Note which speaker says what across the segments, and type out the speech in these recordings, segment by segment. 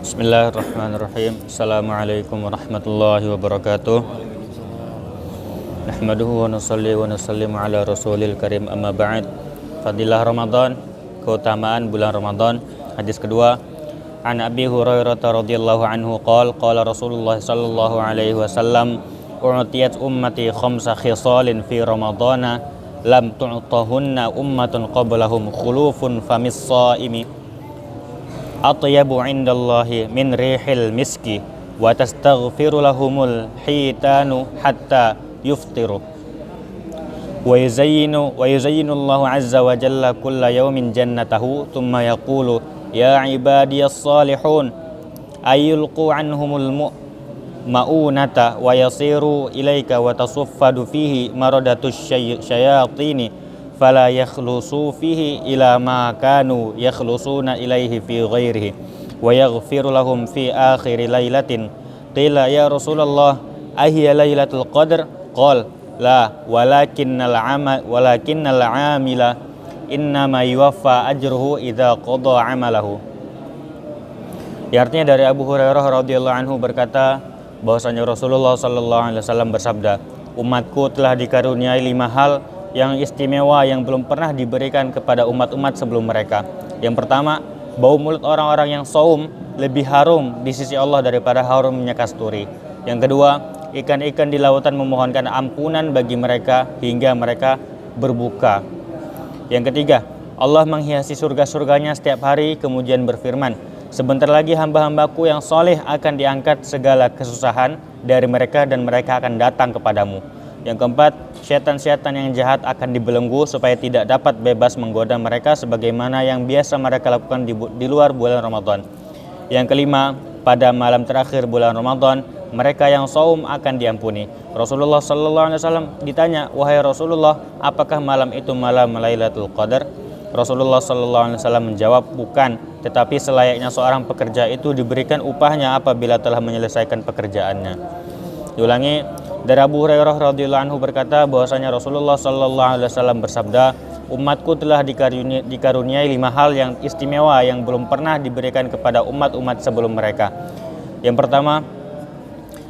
Speaker 1: Bismillahirrahmanirrahim. Assalamualaikum warahmatullahi wabarakatuh. Nahmaduhu wa nusalli wa nusallimu ala rasulil karim, amma ba'd. Fadilah Ramadan, keutamaan bulan Ramadan. Hadis kedua, an Abi Hurairah radhiyallahu anhu qala Rasulullah sallallahu alaihi wasallam, u'tiyat ummati khamsa khisalin fi ramadana lam tu'tahunna ummatun qablahum khulufun famis shaimi atyabu indallahi min rihil miski wa tastaghfiru lahumul hitanu hatta yuftiru wa yuzayyinu Allahu azza wa jalla kulla yawmin jannatahu thumma yaqulu ya ibadiyas salihun ayyulqu anhumul ma'unata wa yasiru ilaika wa tasuffadu fihi maradatus syayatini fala yakhlusu fihi ila ma kanu yakhlusuna ilaihi fi ghairihi wa yaghfiru lahum fi akhiri lailatin. Qila ya Rasulullah ahiya lailatul qadr? Qal la walakinnal amila innama yuwaffa ajruhu idza qada amalahu. Artinya dari Abu Hurairah radhiyallahu anhu berkata bahwasanya Rasulullah sallallahu alaihi wasallam bersabda, umatku telah dikaruniai 5 hal yang istimewa yang belum pernah diberikan kepada umat-umat sebelum mereka. Yang pertama, bau mulut orang-orang yang shaum lebih harum di sisi Allah daripada harum minyak kasturi. Yang kedua, ikan-ikan di lautan memohonkan ampunan bagi mereka hingga mereka berbuka. Yang ketiga, Allah menghiasi surga-surganya setiap hari kemudian berfirman, sebentar lagi hamba-hambaku yang soleh akan diangkat segala kesusahan dari mereka dan mereka akan datang kepadamu. Yang keempat, syaitan-syaitan yang jahat akan dibelenggu supaya tidak dapat bebas menggoda mereka sebagaimana yang biasa mereka lakukan di luar bulan Ramadan. Yang kelima, pada malam terakhir bulan Ramadan, mereka yang shaum akan diampuni. Rasulullah sallallahu alaihi wasallam ditanya, wahai Rasulullah, apakah malam itu malam Lailatul Qadar? Rasulullah sallallahu alaihi wasallam menjawab, bukan, tetapi selayaknya seorang pekerja itu diberikan upahnya apabila telah menyelesaikan pekerjaannya. Diulangi, dari Abu Hurairah radhiyallahu anhu berkata bahwasanya Rasulullah sallallahu alaihi wasallam bersabda, umatku telah dikaruniai 5 hal yang istimewa yang belum pernah diberikan kepada umat-umat sebelum mereka. Yang pertama,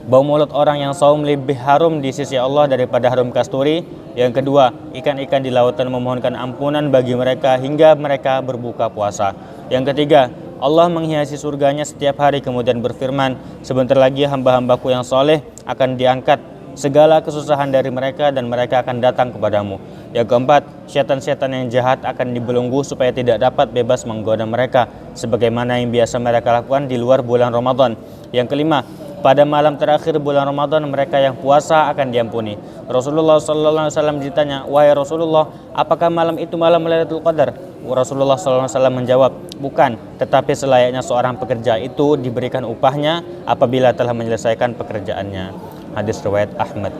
Speaker 1: bau mulut orang yang shaum lebih harum di sisi Allah daripada harum kasturi. Yang kedua, ikan-ikan di lautan memohonkan ampunan bagi mereka hingga mereka berbuka puasa. Yang ketiga, Allah menghiasi surganya setiap hari kemudian berfirman, sebentar lagi hamba-hambaku yang soleh akan diangkat segala kesusahan dari mereka dan mereka akan datang kepadamu. Yang keempat, syaitan-syaitan yang jahat akan dibelenggu supaya tidak dapat bebas menggoda mereka sebagaimana yang biasa mereka lakukan di luar bulan Ramadan. Yang kelima, pada malam terakhir bulan Ramadan mereka yang puasa akan diampuni. Rasulullah sallallahu alaihi wasallam ditanya, wahai Rasulullah, apakah malam itu malam Lailatul Qadar? Rasulullah sallallahu alaihi wasallam menjawab, bukan, tetapi selayaknya seorang pekerja itu diberikan upahnya apabila telah menyelesaikan pekerjaannya. Hadis riwayat Ahmad.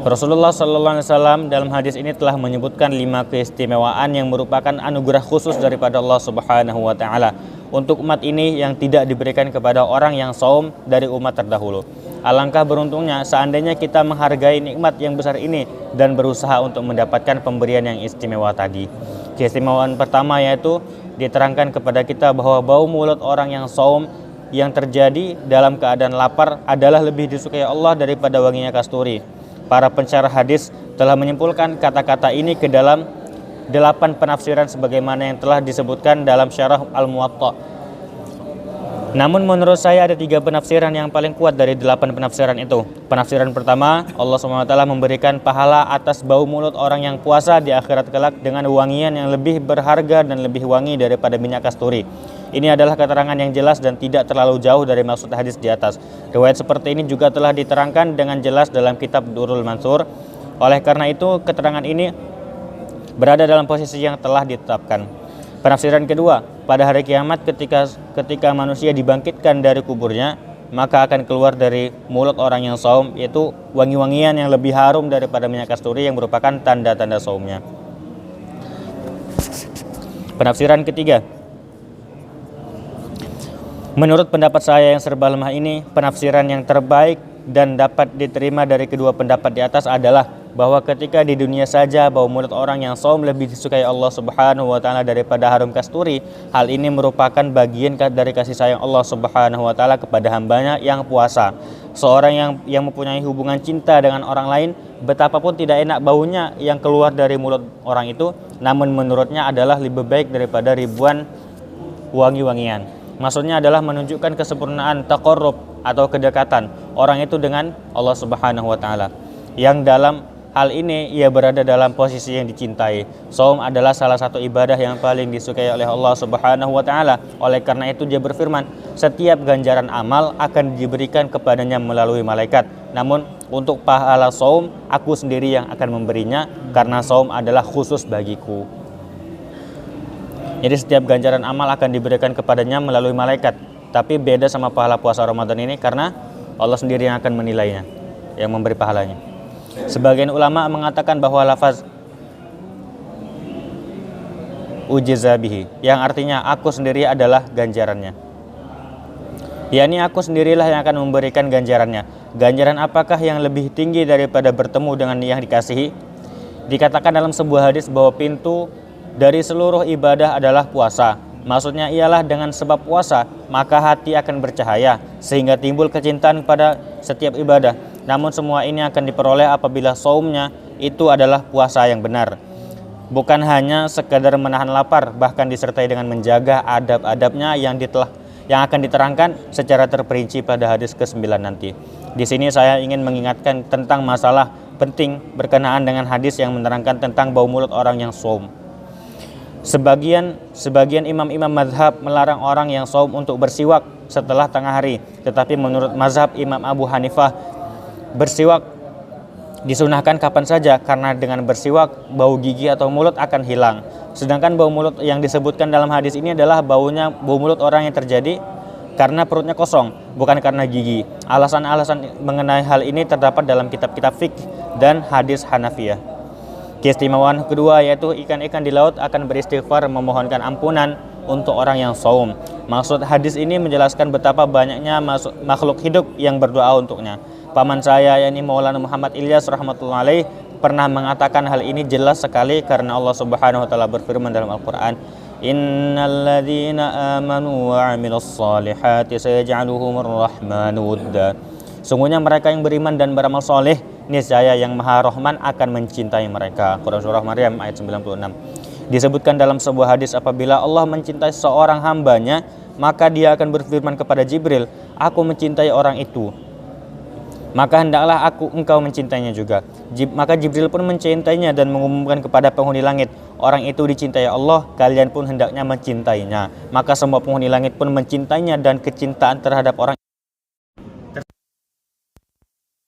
Speaker 1: Rasulullah sallallahu alaihi wasallam dalam hadis ini telah menyebutkan 5 keistimewaan yang merupakan anugerah khusus daripada Allah Subhanahu wa taala untuk umat ini yang tidak diberikan kepada orang yang shaum dari umat terdahulu. Alangkah beruntungnya seandainya kita menghargai nikmat yang besar ini dan berusaha untuk mendapatkan pemberian yang istimewa tadi. Keistimewaan pertama yaitu diterangkan kepada kita bahwa bau mulut orang yang shaum yang terjadi dalam keadaan lapar adalah lebih disukai Allah daripada wanginya kasturi. Para pensyarah hadis telah menyimpulkan kata-kata ini ke dalam 8 penafsiran sebagaimana yang telah disebutkan dalam Syarah Al-Muwatta. Namun menurut saya ada 3 penafsiran yang paling kuat dari 8 penafsiran itu. Penafsiran pertama, Allah SWT memberikan pahala atas bau mulut orang yang puasa di akhirat kelak dengan wangian yang lebih berharga dan lebih wangi daripada minyak kasturi. Ini adalah keterangan yang jelas dan tidak terlalu jauh dari maksud hadis di atas. Riwayat seperti ini juga telah diterangkan dengan jelas dalam kitab Durrul Mansur. Oleh karena itu, keterangan ini berada dalam posisi yang telah ditetapkan. Penafsiran kedua, pada hari kiamat ketika manusia dibangkitkan dari kuburnya, maka akan keluar dari mulut orang yang shaum yaitu wangi-wangian yang lebih harum daripada minyak kasturi yang merupakan tanda-tanda shaumnya. Penafsiran ketiga, menurut pendapat saya yang serba lemah ini, penafsiran yang terbaik dan dapat diterima dari kedua pendapat di atas adalah bahwa ketika di dunia saja bau mulut orang yang saum lebih disukai Allah Subhanahu wa taala daripada harum kasturi, hal ini merupakan bagian dari kasih sayang Allah Subhanahu wa taala kepada hambanya yang puasa. Seorang yang mempunyai hubungan cinta dengan orang lain, betapapun tidak enak baunya yang keluar dari mulut orang itu, namun menurutnya adalah lebih baik daripada ribuan wangi-wangian. Maksudnya adalah menunjukkan kesempurnaan taqarrub atau kedekatan orang itu dengan Allah Subhanahu wa taala. Yang dalam hal ini ia berada dalam posisi yang dicintai. Saum adalah salah satu ibadah yang paling disukai oleh Allah Subhanahu wa taala. Oleh karena itu dia berfirman, setiap ganjaran amal akan diberikan kepadanya melalui malaikat. Namun untuk pahala saum aku sendiri yang akan memberinya karena saum adalah khusus bagiku. Jadi setiap ganjaran amal akan diberikan kepadanya melalui malaikat. Tapi beda sama pahala puasa Ramadan ini karena Allah sendiri yang akan menilainya, yang memberi pahalanya. Sebagian ulama mengatakan bahwa lafaz ujiza bihi yang artinya aku sendiri adalah ganjarannya. yakni aku sendirilah yang akan memberikan ganjarannya. Ganjaran apakah yang lebih tinggi daripada bertemu dengan yang dikasihi? Dikatakan dalam sebuah hadis bahwa pintu dari seluruh ibadah adalah puasa. Maksudnya ialah dengan sebab puasa maka hati akan bercahaya sehingga timbul kecintaan kepada setiap ibadah. Namun semua ini akan diperoleh apabila saumnya itu adalah puasa yang benar. Bukan hanya sekadar menahan lapar, bahkan disertai dengan menjaga adab-adabnya yang akan diterangkan secara terperinci pada hadis ke-9 nanti. Di sini saya ingin mengingatkan tentang masalah penting berkenaan dengan hadis yang menerangkan tentang bau mulut orang yang saum. Sebagian imam-imam mazhab melarang orang yang saum untuk bersiwak setelah tengah hari. Tetapi menurut mazhab Imam Abu Hanifah, bersiwak disunahkan kapan saja karena dengan bersiwak bau gigi atau mulut akan hilang. Sedangkan bau mulut yang disebutkan dalam hadis ini adalah bau mulut orang yang terjadi karena perutnya kosong, bukan karena gigi. Alasan-alasan mengenai hal ini terdapat dalam kitab-kitab fikih dan hadis Hanafiyah. Keistimewaan kedua yaitu ikan-ikan di laut akan beristighfar memohonkan ampunan untuk orang yang saum. Maksud hadis ini menjelaskan betapa banyaknya makhluk hidup yang berdoa untuknya. Paman saya yakni Maulana Muhammad Ilyas rahmatullah alaih pernah mengatakan hal ini jelas sekali karena Allah Subhanahu wa taala berfirman dalam Al-Qur'an, "Innalladzina amanu wa 'amilus shalihati sayaj'aluhumur rahmanu wudda." Sungguhnya mereka yang beriman dan beramal soleh, niscaya yang Maha Rahman akan mencintai mereka. Quran surah Maryam ayat 96. Disebutkan dalam sebuah hadis apabila Allah mencintai seorang hambanya, maka dia akan berfirman kepada Jibril, "Aku mencintai orang itu, maka hendaklah engkau mencintainya juga." Maka Jibril pun mencintainya dan mengumumkan kepada penghuni langit, orang itu dicintai Allah, kalian pun hendaknya mencintainya. Maka semua penghuni langit pun mencintainya dan kecintaan terhadap orang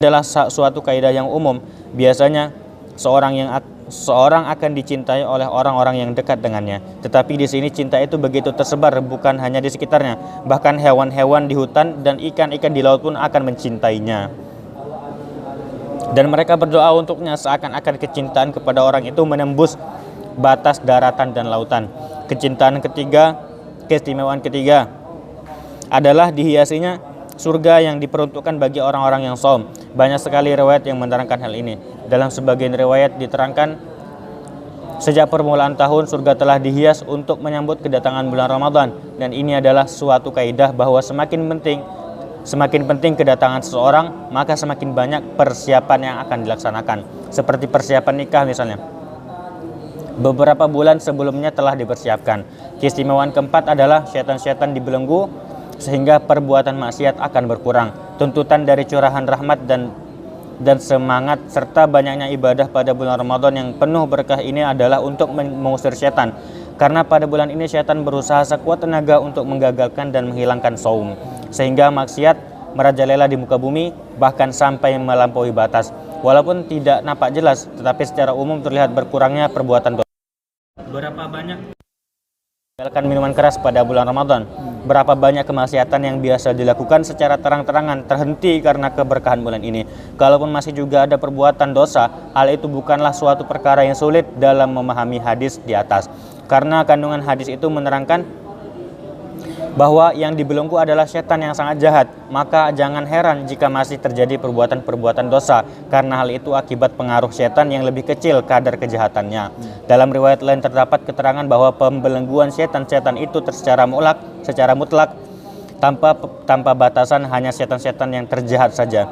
Speaker 1: adalah suatu kaidah yang umum. Biasanya seorang akan dicintai oleh orang-orang yang dekat dengannya. Tetapi di sini cinta itu begitu tersebar, bukan hanya di sekitarnya, bahkan hewan-hewan di hutan dan ikan-ikan di laut pun akan mencintainya. Dan mereka berdoa untuknya seakan-akan kecintaan kepada orang itu menembus batas daratan dan lautan. Keistimewaan ketiga adalah dihiasinya surga yang diperuntukkan bagi orang-orang yang saum. Banyak sekali riwayat yang menerangkan hal ini. Dalam sebagian riwayat diterangkan, sejak permulaan tahun surga telah dihias untuk menyambut kedatangan bulan Ramadan. Dan ini adalah suatu kaidah bahwa semakin penting kedatangan seseorang, maka semakin banyak persiapan yang akan dilaksanakan. Seperti persiapan nikah misalnya, beberapa bulan sebelumnya telah dipersiapkan. Keistimewaan keempat adalah syaitan-syaitan dibelenggu sehingga perbuatan maksiat akan berkurang. Tuntutan dari curahan rahmat dan semangat serta banyaknya ibadah pada bulan Ramadan yang penuh berkah ini adalah untuk mengusir syaitan. Karena pada bulan ini syaitan berusaha sekuat tenaga untuk menggagalkan dan menghilangkan saum, sehingga maksiat merajalela di muka bumi bahkan sampai melampaui batas. Walaupun tidak nampak jelas, tetapi secara umum terlihat berkurangnya perbuatan dosa. Berapa banyak meninggalkan minuman keras pada bulan Ramadan? Berapa banyak kemaksiatan yang biasa dilakukan secara terang-terangan terhenti karena keberkahan bulan ini? Kalaupun masih juga ada perbuatan dosa, hal itu bukanlah suatu perkara yang sulit dalam memahami hadis di atas. Karena kandungan hadis itu menerangkan bahwa yang dibelenggu adalah setan yang sangat jahat, maka jangan heran jika masih terjadi perbuatan-perbuatan dosa, karena hal itu akibat pengaruh setan yang lebih kecil kadar kejahatannya. Dalam riwayat lain terdapat keterangan bahwa pembelengguan setan-setan itu secara mutlak tanpa batasan, hanya setan-setan yang terjahat saja.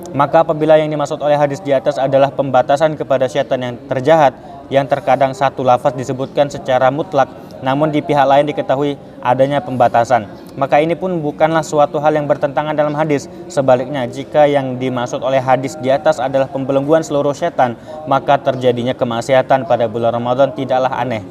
Speaker 1: Maka apabila yang dimaksud oleh hadis di atas adalah pembatasan kepada setan yang terjahat, yang terkadang satu lafaz disebutkan secara mutlak, namun di pihak lain diketahui adanya pembatasan, maka ini pun bukanlah suatu hal yang bertentangan dalam hadis. Sebaliknya, jika yang dimaksud oleh hadis di atas adalah pembelengguan seluruh setan, maka terjadinya kemaksiatan pada bulan Ramadan tidaklah aneh.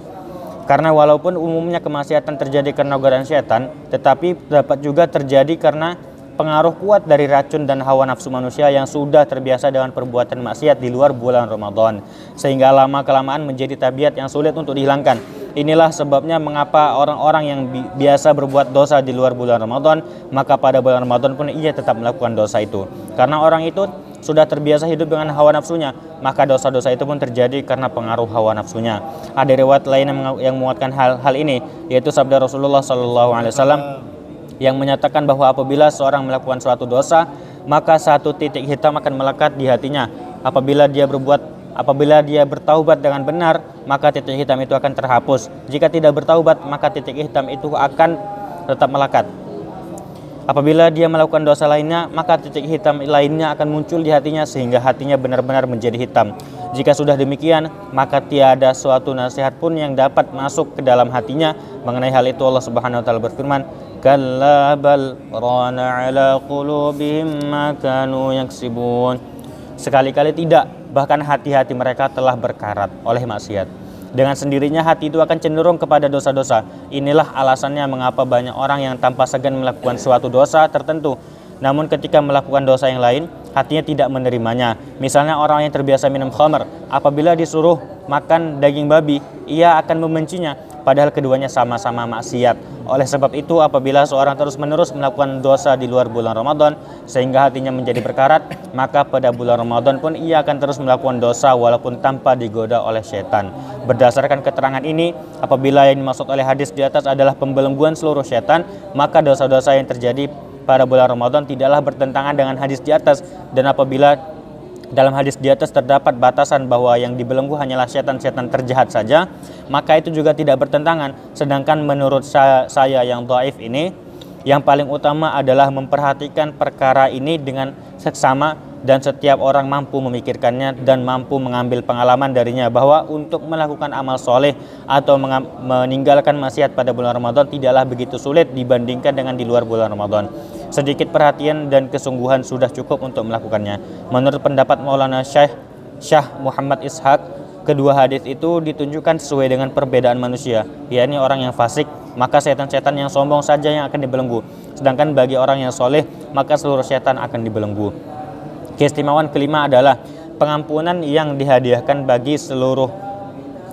Speaker 1: Karena walaupun umumnya kemaksiatan terjadi karena godaan setan, tetapi dapat juga terjadi karena pengaruh kuat dari racun dan hawa nafsu manusia yang sudah terbiasa dengan perbuatan maksiat di luar bulan Ramadan, sehingga lama-kelamaan menjadi tabiat yang sulit untuk dihilangkan. Inilah sebabnya mengapa orang-orang yang biasa berbuat dosa di luar bulan Ramadan, maka pada bulan Ramadan pun ia tetap melakukan dosa itu. Karena orang itu sudah terbiasa hidup dengan hawa nafsunya, maka dosa-dosa itu pun terjadi karena pengaruh hawa nafsunya. Ada riwayat lain yang menguatkan hal ini, yaitu sabda Rasulullah SAW yang menyatakan bahwa apabila seorang melakukan suatu dosa, maka satu titik hitam akan melekat di hatinya. Apabila dia bertaubat dengan benar, maka titik hitam itu akan terhapus. Jika tidak bertaubat, maka titik hitam itu akan tetap melekat. Apabila dia melakukan dosa lainnya, maka titik hitam lainnya akan muncul di hatinya sehingga hatinya benar-benar menjadi hitam. Jika sudah demikian, maka tiada suatu nasihat pun yang dapat masuk ke dalam hatinya. Mengenai hal itu Allah Subhanahu wa taala berfirman, "Kalla bal rana ala qulubihim ma kanu yaksibun." Sekali-kali tidak, bahkan hati-hati mereka telah berkarat oleh maksiat. Dengan sendirinya hati itu akan cenderung kepada dosa-dosa. Inilah alasannya mengapa banyak orang yang tanpa segan melakukan suatu dosa tertentu, namun ketika melakukan dosa yang lain, hatinya tidak menerimanya. Misalnya orang yang terbiasa minum khamr, apabila disuruh makan daging babi, ia akan membencinya, padahal keduanya sama-sama maksiat. Oleh sebab itu, apabila seorang terus-menerus melakukan dosa di luar bulan Ramadan sehingga hatinya menjadi berkarat, maka pada bulan Ramadan pun ia akan terus melakukan dosa walaupun tanpa digoda oleh setan. Berdasarkan keterangan ini, apabila yang dimaksud oleh hadis di atas adalah pembelengguan seluruh setan, maka dosa-dosa yang terjadi pada bulan Ramadan tidaklah bertentangan dengan hadis di atas. Dan apabila dalam hadis di atas terdapat batasan bahwa yang dibelenggu hanyalah setan-setan terjahat saja, maka itu juga tidak bertentangan. Sedangkan menurut saya yang dhaif ini, yang paling utama adalah memperhatikan perkara ini dengan seksama, dan setiap orang mampu memikirkannya dan mampu mengambil pengalaman darinya bahwa untuk melakukan amal soleh atau meninggalkan maksiat pada bulan Ramadan tidaklah begitu sulit dibandingkan dengan di luar bulan Ramadan. Sedikit perhatian dan kesungguhan sudah cukup untuk melakukannya. Menurut pendapat Maulana Syah Muhammad Ishaq, kedua hadis itu ditunjukkan sesuai dengan perbedaan manusia, yakni orang yang fasik, maka setan-setan yang sombong saja yang akan dibelenggu, sedangkan bagi orang yang soleh, maka seluruh setan akan dibelenggu. Keistimewaan kelima adalah pengampunan yang dihadiahkan bagi seluruh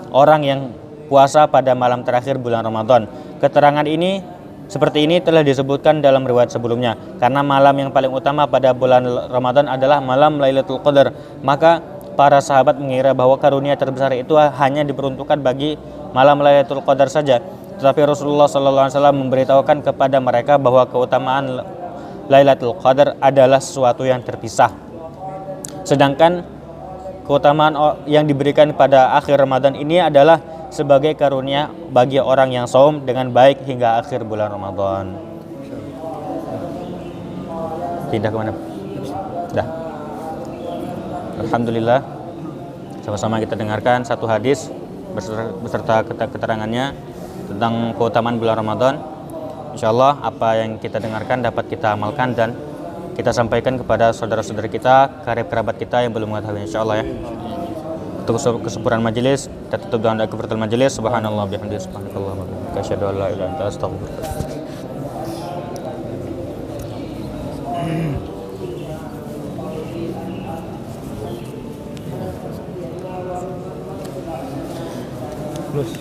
Speaker 1: orang yang puasa pada malam terakhir bulan Ramadan. Keterangan ini seperti ini telah disebutkan dalam riwayat sebelumnya. Karena malam yang paling utama pada bulan Ramadan adalah malam Lailatul Qadar, maka para sahabat mengira bahwa karunia terbesar itu hanya diperuntukkan bagi malam Lailatul Qadar saja. Tetapi Rasulullah SAW memberitahukan kepada mereka bahwa keutamaan Lailatul Qadar adalah sesuatu yang terpisah. Sedangkan keutamaan yang diberikan pada akhir Ramadan ini adalah sebagai karunia bagi orang yang saum dengan baik hingga akhir bulan Ramadan. Pindah kemana? Dah. Alhamdulillah, sama-sama kita dengarkan satu hadis beserta keterangannya tentang keutamaan bulan Ramadan. InsyaAllah apa yang kita dengarkan dapat kita amalkan dan kita sampaikan kepada saudara-saudara kita, karib kerabat kita yang belum mengetahui, insyaallah ya. Untuk kesempurnaan majelis, kita tutup dengan doa kafaratul majelis. Subhanallah bihamdihi subhanakallahumma wa bihamdika asyhadu an la ilaha illa anta astaghfiruka. Terus